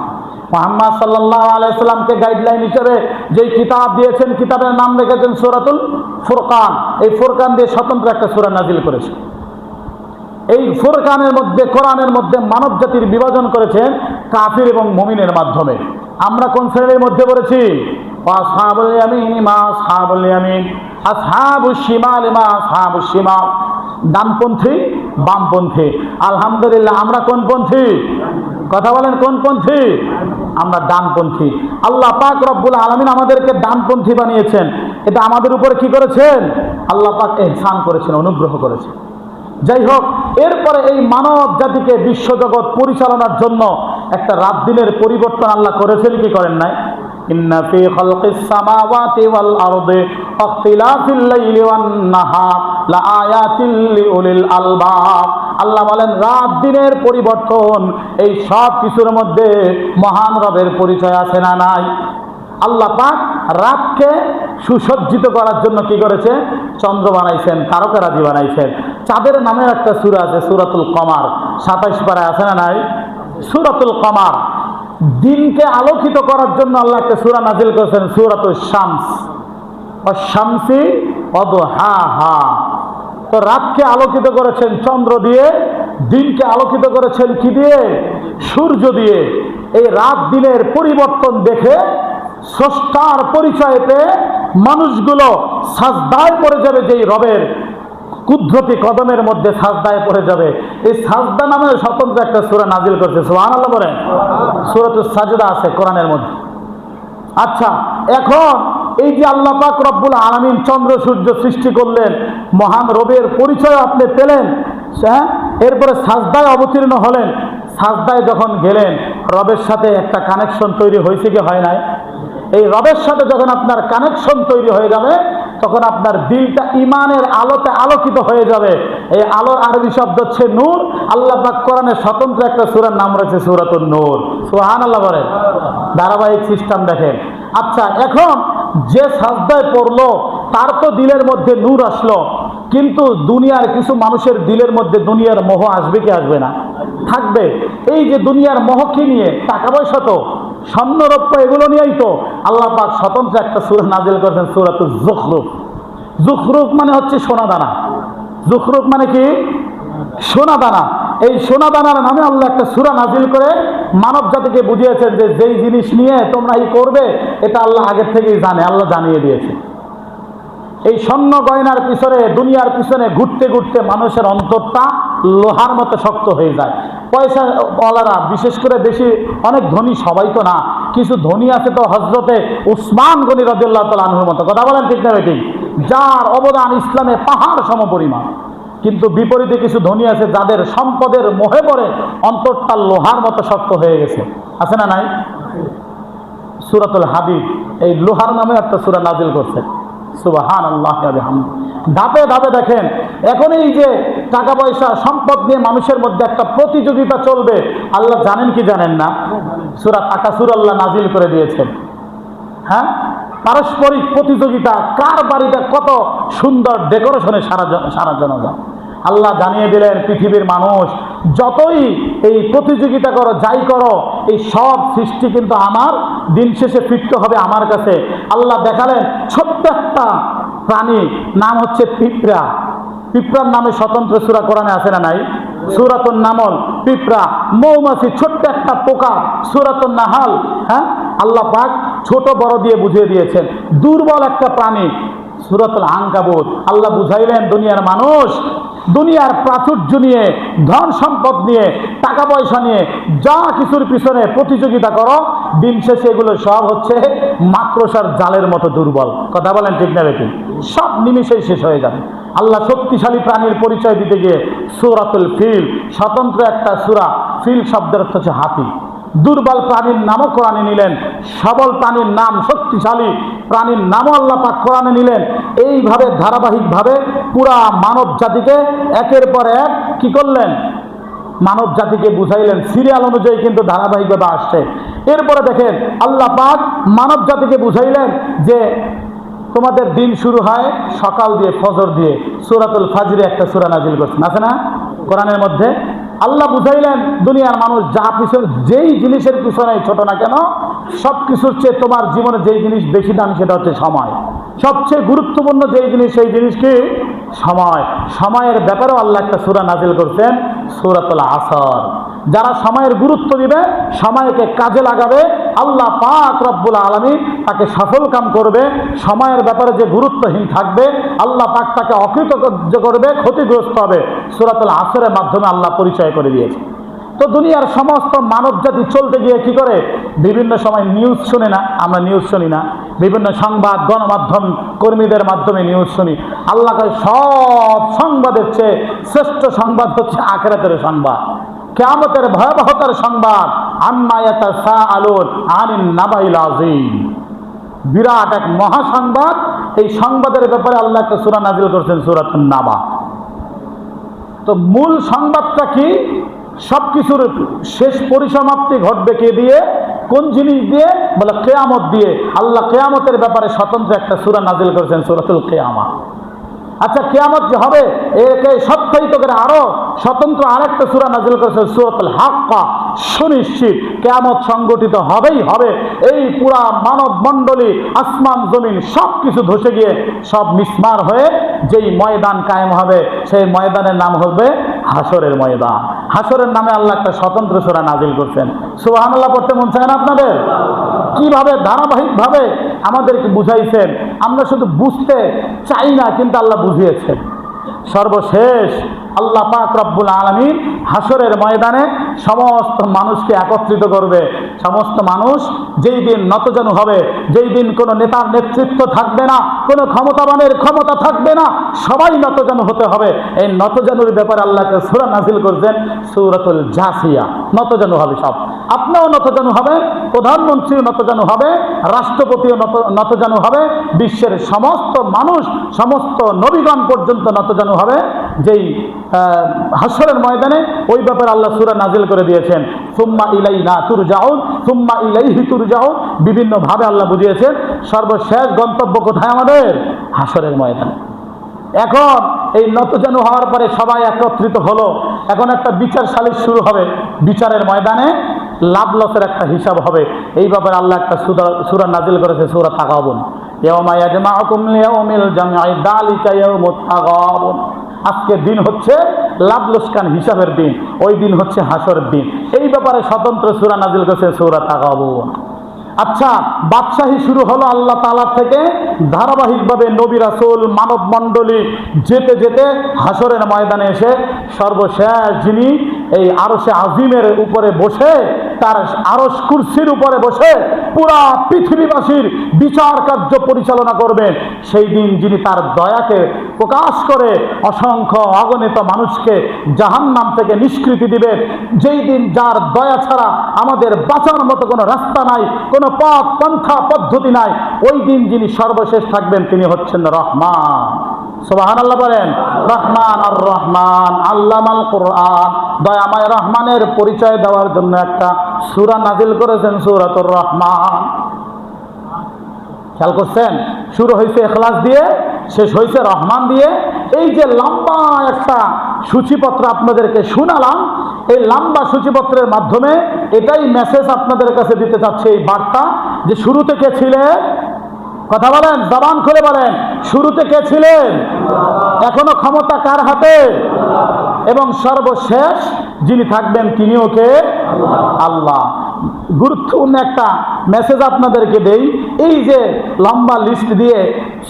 মুহাম্মদ সাল্লাল্লাহু আলাইহি ওয়াসাল্লামকে গাইডলাইন হিসেবে যেই কিতাব দিয়েছেন, কিতাবের নাম রেখেছেন সূরাতুল ফুরকান। এই ফুরকান দিয়ে স্বতন্ত্র একটা সূরা নাজিল করেছে। এই ফুরকানের মধ্যে, কোরআনের মধ্যে মানব জাতির বিভাজন করেছেন কাফির এবং মুমিনের মাধ্যমে। আমরা কোন শ্রেণীর মধ্যে পড়েছি? আসহাবুল ইয়ামিন মা আসহাবুল ইয়ামিন, আসহাবুশ শিমাল মা আসহাবুশ শিমাল। ডানপন্থী বামপন্থী। আলহামদুলিল্লাহ আমরা কোন পন্থী? কথা বলেন, কোন পন্থী? আমরা ডানপন্থী। আল্লাহ পাক রব্বুল আলামিন আমাদেরকে ডানপন্থী বানিয়েছেন। এটা আমাদের উপরে কি করেছেন? আল্লাহ পাক ইহসান করেছেন, অনুগ্রহ করেছেন। যাই হোক, এরপরে এই মানব জাতিকে বিশ্বজগৎ পরিচালনার জন্য একটা রাত দিনের পরিবর্তন আল্লাহ করেছেন কি করেন নাই? ইন্না ফি খালকিস সামাওয়াতি ওয়াল আরদি ওয়াখতিলাফিল লাইলি ওয়ান নাহার লাআয়াতিল লিউলিল আলবাব। আল্লাহ বলেন রাত দিনের পরিবর্তন, এই সব কিছুর মধ্যে মহান রবের পরিচয় আছে না নাই? আল্লাহ পাক রাতকে সুসজ্জিত করার জন্য কি করেছে? চন্দ্র বানাইছেন, তারকারাজি বানাইছেন। চাঁদের নামের একটা সূরা আছে, সূরাতুল কমার, 27 পারায় আছে না নাই? সূরাতুল কমার। দিনকে আলোকিত করার জন্য আল্লাহ একটা সূরা নাজিল করেছেন, সূরাতুশ শামস, ওয়াশ-শামসি ওয়াদুহাহা। তো রাতকে আলোকিত করেছেন চন্দ্র দিয়ে, দিনকে আলোকিত করেছেন কি দিয়ে? সূর্য দিয়ে। এই রাত দিনের পরিবর্তন দেখে স্রষ্টার পরিচয় পেয়ে মানুষগুলো সাজদায় পড়ে যাবে, যেই রবের কুদরতি কদমের মধ্যে সাজদায় পড়ে যাবে। এই সাজদা নামে স্বতন্ত্র একটা সূরা নাজিল করেছে, সুবহানাল্লাহ বলেন। সূরাতুস সাজদা আছে কোরআনের মধ্যে। আচ্ছা, এখন এই যে আল্লাহ পাক রব্বুল আলামিন চন্দ্র সূর্য সৃষ্টি করলেন, মহান রবের পরিচয় আপনি পেলেন, হ্যাঁ, এরপরে সাজদায় অবতীর্ণ হলেন। সাজদায় যখন গেলেন, রবের সাথে একটা কানেকশন তৈরি হয়েছে কি হয় নাই? এই রবের সাথে যখন আপনার কানেকশন তৈরি হয়ে যাবে, তখন আপনার দিলটা ইমানের আলোতে আলোকিত হয়ে যাবে। এই আলোর আরবি শব্দ হচ্ছে নূর। আল্লাহ পাক কোরআনে স্বতন্ত্র একটা সূরার নাম রয়েছে সূরাতুন নূর, সুবহানাল্লাহ বলেন। ধারাবাহিক সিস্টেম দেখেন। আচ্ছা, এখন যে সাজদায় পড়লো তার তো দিলের মধ্যে নূর আসলো, কিন্তু দুনিয়ার কিছু মানুষের দিলের মধ্যে দুনিয়ার মোহ আসবে কি আসবে না? থাকবে। এই যে দুনিয়ার মোহ কি নিয়ে? টাকা পয়সা তো, স্বর্ণরৌপ্য এগুলো নিয়েই তো আল্লাহ পাক স্বতন্ত্র একটা সূরা নাজিল করেছেন, সূরাতুজ যুখরুফ। যুখরুফ মানে হচ্ছে সোনা দানা। যুখরুফ মানে কি? সোনা দানা। এই সোনা দানার নামে আল্লাহ একটা সূরা নাজিল করে মানব জাতিকে বুঝিয়েছেন যে যেই জিনিস নিয়ে তোমরা এই করবে, এটা আল্লাহ আগের থেকেই জানে, আল্লাহ জানিয়ে দিয়েছে। এই স্বর্ণ গয়নার পিছনে, দুনিয়ার পিছনে ঘুরতে ঘুরতে মানুষের অন্তরটা লোহার মতো শক্ত হয়ে যায়। পয়সা ওয়ালারা, বিশেষ করে বেশি অনেক ধনী, সবাই তো না, কিছু ধনী আছে তো হযরতে উসমান গনি রাদিয়াল্লাহু তাআলা আনহুর মতো, কথা বলেন ঠিক না ঠিক, যার অবদান ইসলামে পাহাড় সমপরিমাণ। কিন্তু বিপরীতে কিছু ধনী আছে যাদের সম্পদের মোহে পড়ে অন্তরটা লোহার মতো শক্ত হয়ে গেছে, আছে না নাই? সূরাতুল হাদিদ এই লোহার নামে একটা সূরা নাজিল করছে, সুবহানাল্লাহ ওয়া বিহামদিহি। ধাপে ধাপে দেখেন, এখন এই যে টাকা পয়সা সম্পদ নিয়ে মানুষের মধ্যে একটা প্রতিযোগিতা চলবে, আল্লাহ জানেন কি জানেন না? সূরা তাকাসুর আল্লাহ নাজিল করে দিয়েছেন। হ্যাঁ, পারস্পরিক প্রতিযোগিতা, কার বাড়িটা কত সুন্দর ডেকোরেশনে সারানো যায়। আল্লাহ জানিয়ে দিলেন পৃথিবীর মানুষ যতই এই প্রতিযোগিতা করো, যাই করো, এই সব সৃষ্টি কিন্তু আমার, দিন শেষে ফিরতে হবে আমার কাছে। আল্লাহ দেখালেন ছোট্ট একটা প্রাণী, নাম হচ্ছে পিঁপড়া। পিঁপড়ার নামে স্বতন্ত্র সূরা কোরআনে আছে না নাই? সূরাতুন নামল, পিঁপড়া। মৌমাছি, ছোট্ট একটা পোকা, সূরাতুন নাহাল। হ্যাঁ, আল্লাহ পাক ছোট বড় দিয়ে বুঝিয়ে দিয়েছেন। দুর্বল একটা প্রাণী, সূরাতুল আনকাবুত। আল্লাহ বুঝাইলেন দুনিয়ার মানুষ, দুনিয়ার প্রাচুর্য নিয়ে, ধন সম্পদ নিয়ে, টাকা পয়সা নিয়ে যা কিছুর পিছনে প্রতিযোগিতা করো, দিন শেষে এগুলো সব হচ্ছে মাকড়সার জালের মতো দুর্বল, কথা বলেন ঠিক না বেঠিক? সব নিমিষেই শেষ হয়ে যাবে। আল্লাহ শক্তিশালী প্রাণীর পরিচয় দিতে গিয়ে সূরাতুল ফিল, স্বতন্ত্র একটা সূরা। ফিল শব্দের অর্থ হচ্ছে হাতি। দুর্বল প্রাণীর নামও কোরআনে নিলেন, সবল প্রাণীর নাম, শক্তিশালী প্রাণীর নামও আল্লাহ পাক কোরআনে নিলেন। এইভাবে ধারাবাহিকভাবে পুরা মানব জাতিকে একের পর এক কি করলেন? মানব জাতিকে বুঝাইলেন, সিরিয়াল অনুযায়ী কিন্তু ধারাবাহিকভাবে আসছে। এরপরে দেখেন আল্লাহ পাক মানব জাতিকে বুঝাইলেন যে তোমাদের দিন শুরু হয় সকাল দিয়ে, ফজর দিয়ে। সূরাতুল ফাজরে একটা সূরা নাজিল করছেন, আছে না কোরআনের মধ্যে? আল্লাহ বুঝাইলেন দুনিয়ার মানুষ যা পিছনে, যেই জিনিসের পিছনে ছোট না কেন, সব কিছুর চেয়ে তোমার জীবনে যেই জিনিস বেশি দাম সেটা হচ্ছে সময়। সবচেয়ে গুরুত্বপূর্ণ যেই জিনিস, সেই জিনিস কি? সময়, সময়ের ব্যাপারেও আল্লাহ একটা সূরা নাজিল করছেন, সূরাতুল আসর। যারা সময়ের গুরুত্ব দিবে, সময়কে কাজে লাগাবে, আল্লাহ পাক রব্বুল আলামিন তাকে সফল কাম করবে। সময়ের ব্যাপারে যে গুরুত্বহীন থাকবে, আল্লাহ পাক তাকে অকৃতজ্ঞ করবে, ক্ষতিগ্রস্ত হবে। সূরাতুল আসরের মাধ্যমে আল্লাহ পরিচয় করে দিয়েছে। তো দুনিয়ার সমস্ত মানব জাতি চলতে গিয়ে কি করে? বিভিন্ন সময় নিউজ শুনে না? আমরা নিউজ শুনি না? বিভিন্ন সংবাদ গণমাধ্যম কর্মীদের মাধ্যমে নিউজ শুনি। আল্লাহ সব সংবাদের চেয়ে শ্রেষ্ঠ সংবাদ হচ্ছে আখিরাতের সংবাদ, কিয়ামতের ভয়াবহতার সংবাদ। আম্মা ইয়াতাসাআলুন আনিন নাবাইল আযীম, বিরাট এক মহাসংবাদ। এই সংবাদের ব্যাপারে আল্লাহ একটা সূরা নাজিল করেছেন, সূরাতুন নাবা। তো মূল সংবাদটা কি? সবকিছুর শেষ পরিসমাপ্তি ঘটবে কে দিয়ে? কোন জিনিস দিয়ে? বলে কিয়ামত দিয়ে। আল্লাহ কিয়ামতের ব্যাপারে স্বতন্ত্র একটা সূরা নাজিল করেছেন, সূরাতুল কিয়ামা। আচ্ছা, কিয়ামত যে হবে একে সত্যায়িত করে আরো স্বতন্ত্র আরেকটা সূরা নাজিল করেছেন, সূরাতুল হাক্কা। সুনিশ্চিত কিয়ামত সংগঠিত হবেই হবে। এই পুরা মানব মণ্ডলী, আসমান জমিন সব কিছু ধসে গিয়ে সব মিসমার হয়ে যেই ময়দান কায়েম হবে, সেই ময়দানের নাম হবে হাসরের ময়দান। হাসরের নামে আল্লাহ একটা স্বতন্ত্র সূরা নাজিল করছেন। সুবহানাল্লাহ পড়তে মন চায় না আপনাদের? কিভাবে ধারাবাহিকভাবে আমাদেরকে বুঝাইছেন, আমরা শুধু বুঝতে চাই না, কিন্তু আল্লাহ বুঝিয়েছেন। সর্বশেষ আল্লাহ পাক রব্বুল আলামিন হাসরের ময়দানে সমস্ত মানুষকে একত্রিত করবে। সমস্ত মানুষ যেই দিন নতজানু হবে, যেই দিন কোনো নেতার নেতৃত্ব থাকবে না, কোনো ক্ষমতাবানের ক্ষমতা থাকবে না, সবাই নতজানু হতে হবে। এই নতজানুর ব্যাপারে আল্লাহকে সূরা নাজিল করছেন, সূরাতুল জাসিয়া। নতজানু হবে সব। আপনিও নতজানু হবেন, প্রধানমন্ত্রীও নতজানু হবে, রাষ্ট্রপতিও নতজানু হবে, বিশ্বের সমস্ত মানুষ, সমস্ত নবীগণ পর্যন্ত নতজানু হবে যেই হাসরের ময়দানে। ওই ব্যাপারে আল্লাহ সূরা নাজিল করে দিয়েছেন, সুম্মা ইলাইনা তুরজাউন, সুম্মা ইলাইহি তুরজাউন। বিভিন্ন ভাবে আল্লাহ বুঝিয়েছেন। সর্বশেষ গন্তব্য কোথায় আমাদের? হাসরের ময়দানে। এখন এই নতজানু হওয়ার পরে সবাই একত্রিত হলো, এখন একটা বিচার সালিশ শুরু হবে। বিচারের ময়দানে লাভ লসের একটা হিসাব হবে। এই ব্যাপারে আল্লাহ একটা সূরা নাজিল করেছে, সূরা তাগাবুন। ইয়াউমা ইয়াজমাউকুম লিয়াউমিল জামঈ যালিকা ইয়াউমুত তাগাবুন। আজকের দিন হচ্ছে লাভ লোকসান হিসাবের দিন, ওই দিন হচ্ছে হাসরের দিন। এই ব্যাপারে স্বতন্ত্র সূরা নাজিল করেছে, সূরা তাগাবুন। আচ্ছা, বাদশাহী শুরু হলো আল্লাহ তাআলা থেকে, ধারাবাহিকভাবে নবী রাসূল মানব মণ্ডলী যেতে যেতে হাসরের ময়দানে এসে সর্বশেষ যিনি এই আরশে আজিমের উপরে বসে, তার আরশ কুরসির উপরে বসে পুরা পৃথিবীবাসীর বিচার কার্য পরিচালনা করবেন, সেই দিন যিনি তার দয়াকে প্রকাশ করে অসংখ্য অগণিত মানুষকে জাহান্নাম থেকে নিষ্কৃতি দিবেন, যেই দিন যার দয়া ছাড়া আমাদের বাঁচার মতো কোনো রাস্তা নাই, কোনো পথ পন্থা পদ্ধতি নাই, ওই দিন যিনি সর্বশেষ থাকবেন তিনি হচ্ছেন রহমান। সুবহানাল্লাহ বলেন। রহমান আর রহমান আল্লামাল কুরআন। দয়াময় রহমানের পরিচয় দেওয়ার জন্য একটা সূরা নাজিল করেছেন, সূরাতুর রহমান। খেয়াল করছেন? শুরু হয়েছে ইখলাস দিয়ে, শেষ হয়েছে রহমান দিয়ে। এই যে লম্বা একটা সূচিপত্র আপনাদেরকে শোনালাম, এই লম্বা সূচিপত্রের মাধ্যমে এটাই মেসেজ আপনাদের কাছে দিতে চাচ্ছে, এই বার্তা, যে শুরুতে কে ছিলেন? কথা বলেন, জবান খুলে বলেন, শুরুতে কে ছিলেন? এখনো ক্ষমতা কার হাতে? এবং সর্বশেষ যিনি থাকবেন তিনিও কে? আল্লাহ। গুরুত্বপূর্ণ একটা মেসেজ আপনাদেরকে দেই। এই যে লম্বা লিস্ট দিয়ে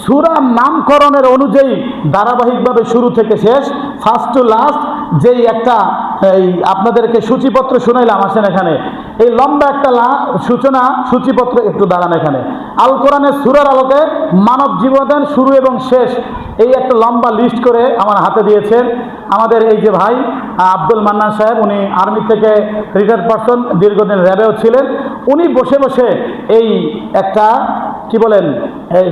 সূরার নামকরণের অনুযায়ী ধারাবাহিকভাবে শুরু থেকে শেষ, ফার্স্ট টু লাস্ট, যেই একটা এই আপনাদেরকে সূচিপত্র শুনাইলাম, আসেন এখানে এই লম্বা একটা সূচিপত্র, একটু দাঁড়ান এখানে। আল কোরআনের সূরার আলোকে মানব জীবনের শুরু এবং শেষ, এই একটা লম্বা লিস্ট করে আমার হাতে দিয়েছেন আমাদের এই যে ভাই আব্দুল মান্নান সাহেব। উনি আর্মি থেকে রিটায়ার্ড পারসন, দীর্ঘদিন র্যাবেও ছিলেন। উনি বসে বসে এই একটা কি বলেন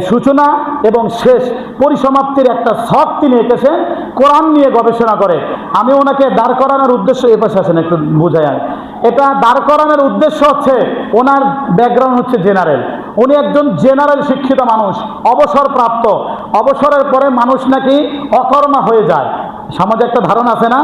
সূচনা এবং শেষ পরিসমাপ্তির একটা ছক তিনি এঁকেছেন, কোরআন নিয়ে গবেষণা করে। আমি ওনাকে দাঁড় করানোর উদ্দেশ্য, এ পাশে আসেন একটু বুঝাই। এটা দাঁড় করানোর উদ্দেশ্য হচ্ছে, ওনার ব্যাকগ্রাউন্ড হচ্ছে জেনারেল। উনি একজন জেনারেল শিক্ষিত মানুষ, অবসরপ্রাপ্ত। অবসরের পরে মানুষ নাকি অকর্মা হয়ে যায়। সমাজে একটা ধারণা আছে না,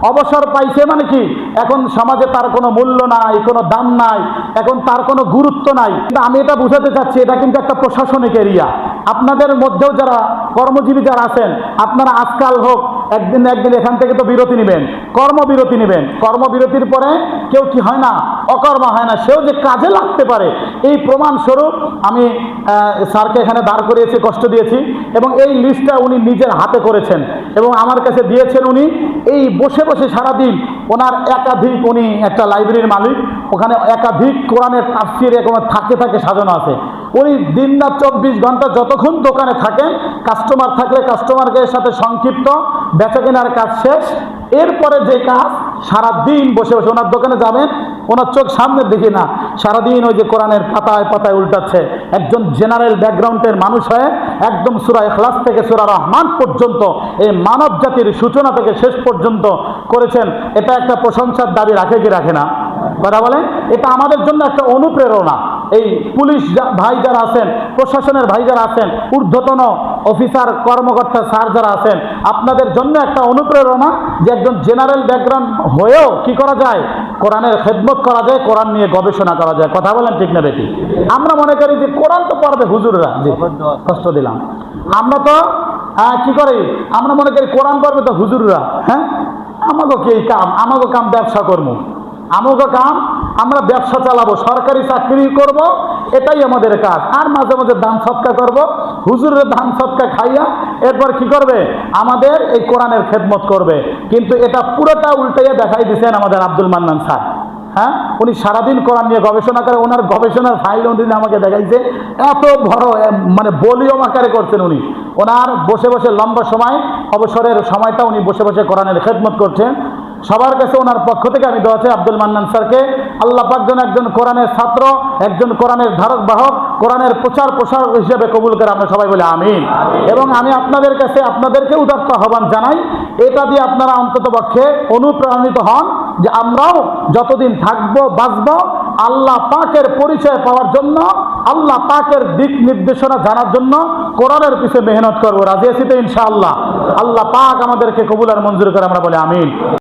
অবসর পাইছে মানে কি এখন সমাজে তার কোনো মূল্য নাই, কোনো দাম নাই, এখন তার কোনো গুরুত্ব নাই। কিন্তু আমি এটা বুঝাতে চাচ্ছি, এটা কিন্তু একটা প্রশাসনিক এরিয়া, আপনাদের মধ্যেও যারা কর্মজীবী যারা আছেন, আপনারা আজকাল হোক একদিন এখান থেকে তো বিরতি নেবেন, কর্মবিরতি নেবেন। কর্মবিরতির পরে কেউ কি হয় না, অকর্মা হয় না, সেও যে কাজে লাগতে পারে এই প্রমাণস্বরূপ আমি স্যারকে এখানে দাঁড় করিয়েছি, কষ্ট দিয়েছি, এবং এই লিস্টটা উনি নিজের হাতে করেছেন এবং আমার কাছে দিয়েছেন। উনি এই বসে বসে সারাদিন ওনার একাধিক, উনি একটা লাইব্রেরির মালিক, ওখানে একাধিক কোরআনের তাফসীর এরকম থাকে সাজানো আছে। উনি দিন রাত 24 ঘন্টা যতক্ষণ দোকানে থাকেন, কাস্টমার থাকলে কাস্টমারের সাথে সংক্ষিপ্ত বেচা কেনার কাজ শেষ, এরপরে যে কাজ সারাদিন বসে বসে ওনার দোকানে যাবেন, ওনার চোখ সামনে দেখি না, সারাদিন ওই যে কোরআনের পাতায় পাতায় উল্টাচ্ছে। একজন জেনারেল ব্যাকগ্রাউন্ডের মানুষ হয়ে একদম সূরা ইখলাস থেকে সূরা রহমান পর্যন্ত এই মানব জাতির সূচনা থেকে শেষ পর্যন্ত করেছেন। এটা একটা প্রশংসার দাবি রাখে কি রাখে না? কথা বলে। এটা আমাদের জন্য একটা অনুপ্রেরণা। এই পুলিশ ভাই যারা আছেন, প্রশাসনের ভাই যারা আছেন, ঊর্ধ্বতন অফিসার কর্মকর্তা স্যার যারা আছেন, আপনাদের জন্য একটা অনুপ্রেরণা যে একজন জেনারেল ব্যাকগ্রাউন্ড হয়েও কি করা যায়, কোরআনের খেদমত করা যায়, কোরআন নিয়ে গবেষণা করা যায়। কথা বলেন ঠিক না বেটি? আমরা মনে করি যে কোরআন তো পড়বে হুজুররা, যে কষ্ট দিলাম, আমরা তো কি করি, আমরা মনে করি কোরআন পড়বে তো হুজুররা। হ্যাঁ, আমাকে কি কাম, আমাকে কাম ব্যবসা করবো, আমাকে কাম আমরা ব্যবসা চালাবো, সরকারি চাকরি করব, এটাই আমাদের কাজ। আর মাঝে মাঝে দান সৎকা করব, হুজুরের দান সৎকা খাইয়া এরপর কি করবে, আমাদের এই কোরআনের খেদমত করবে। কিন্তু এটা পুরোটা উল্টাইয়া দেখাই দিচ্ছেন আমাদের আব্দুল মান্নান স্যার। হ্যাঁ, উনি সারাদিন কোরআন নিয়ে গবেষণা করে, ওনার গবেষণার ফাইল উনি আমাকে দেখাইছে, এত বড় মানে বলিয়ম আকারে করছেন উনি। ওনার বসে বসে লম্বা সময়, অবসরের সময়টা উনি বসে বসে কোরআনের খেদমত করছেন। সবার কাছে ওনার পক্ষ থেকে আমি দোয়া চাই আব্দুল মান্নান স্যারকে, আল্লাহ পাক যেন একজন কোরআনের ছাত্র, একজন কোরআনের ধারক বাহক, কোরআনের প্রচার প্রসারক হিসেবে কবুল করে। আমরা সবাই বলি আমিন। এবং আমি আপনাদের কাছে আপনাদেরকে উদাত্ত আহ্বান জানাই, এটা দিয়ে আপনারা অন্তত পক্ষে অনুপ্রাণিত হন যে আমরাও যতদিন থাকবো বাঁচবো আল্লাহ পাকের পরিচয় পাওয়ার জন্য, আল্লাহ পাকের দিক নির্দেশনা জানার জন্য কোরআনের পিছনে মেহনত করবো। রাজি আছি তো ইনশাআল্লাহ? আল্লাহ পাক আমাদেরকে কবুল আর মঞ্জুর করে। আমরা বলি আমিন।